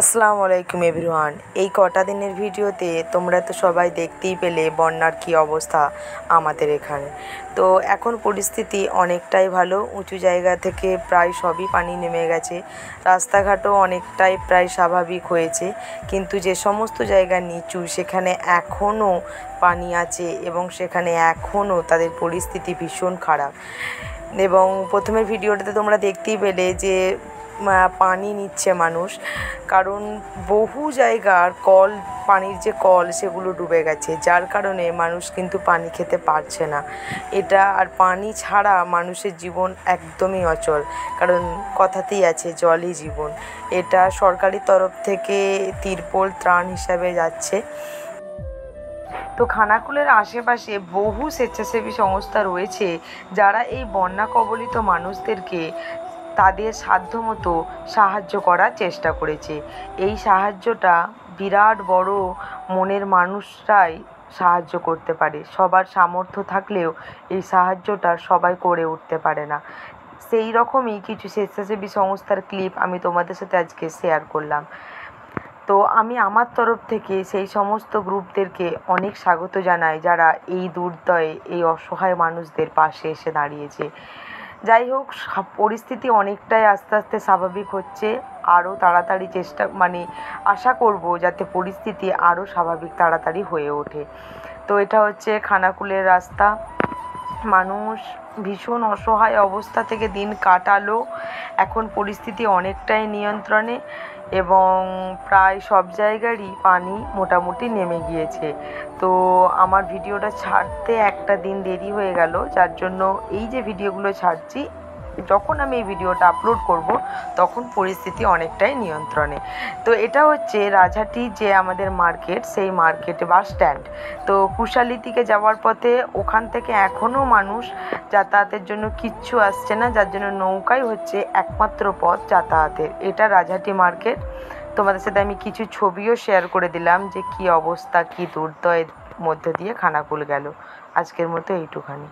আসসালামু আলাইকুম এভরিওয়ান। এই কটা দিনের ভিডিওতে তোমরা তো সবাই দেখতেই পেলে বন্যার কী অবস্থা আমাদের এখানে। তো এখন পরিস্থিতি অনেকটাই ভালো, উঁচু জায়গা থেকে প্রায় সবই পানি নেমে গেছে, রাস্তাঘাটও অনেকটাই প্রায় স্বাভাবিক হয়েছে। কিন্তু যে সমস্ত জায়গা নিচু সেখানে এখনও পানি আছে এবং সেখানে এখনও তাদের পরিস্থিতি ভীষণ খারাপ। এবং প্রথমের ভিডিওটাতে তোমরা দেখতেই পেলে যে পানি নিচ্ছে মানুষ, কারণ বহু জায়গার পানির যে কল সেগুলো ডুবে গেছে, যার কারণে মানুষ কিন্তু পানি খেতে পারছে না। এটা আর পানি ছাড়া মানুষের জীবন একদমই অচল, কারণ কথাতেই আছে জলই জীবন। এটা সরকারি তরফ থেকে তিরপল ত্রাণ হিসাবে যাচ্ছে। তো খানাকুলের আশেপাশে বহু স্বেচ্ছাসেবী সংস্থা রয়েছে যারা এই বন্যা কবলিত মানুষদেরকে তাদের সাধ্যমতো সাহায্য করার চেষ্টা করেছে। এই সাহায্যটা বিরাট বড় মনের মানুষরাই সাহায্য করতে পারে। সবার সামর্থ্য থাকলেও এই সাহায্যটা সবাই করে উঠতে পারে না। সেই রকমই কিছু স্বেচ্ছাসেবী সংস্থার ক্লিপ আমি তোমাদের সাথে আজকে শেয়ার করলাম। তো আমি আমার তরফ থেকে সেই সমস্ত গ্রুপদেরকে অনেক স্বাগত জানাই যারা এই দুর্দয়ে এই অসহায় মানুষদের পাশে এসে দাঁড়িয়েছে। যাই হোক, পরিস্থিতি অনেকটাই আস্তে আস্তে স্বাভাবিক হচ্ছে। আরও তাড়াতাড়ি আশা করব যাতে পরিস্থিতি আরও স্বাভাবিক তাড়াতাড়ি হয়ে ওঠে। তো এটা হচ্ছে খানাকুলের রাস্তা। মানুষ ভীষণ অসহায় অবস্থা থেকে দিন কাটালো, এখন পরিস্থিতি অনেকটাই নিয়ন্ত্রণে এবং প্রায় সব জায়গারই পানি মোটামুটি নেমে গিয়েছে। তো আমার ভিডিওটা ছাড়তে একটা দিন দেরি হয়ে গেল, যার জন্য এই যে ভিডিওগুলো ছাড়ছি, যখন আমি এই ভিডিওটা আপলোড করব তখন পরিস্থিতি অনেকটাই নিয়ন্ত্রণে। তো এটা হচ্ছে রাজহাটি যে আমাদের মার্কেট, সেই মার্কেটে বাস স্ট্যান্ড। তো কুশালি থেকে যাওয়ার পথে ওখান থেকে এখনও মানুষ যাতায়াতের জন্য কিচ্ছু আসছে না, যার জন্য নৌকাই হচ্ছে একমাত্র পথ যাতায়াতের। এটা রাজহাটি মার্কেট। তোমাদের সাথে আমি কিছু ছবিও শেয়ার করে দিলাম যে কী অবস্থা, কী দুর্দয়ের মধ্যে দিয়ে খানাকুল গেল। আজকের মতো এইটুখানি।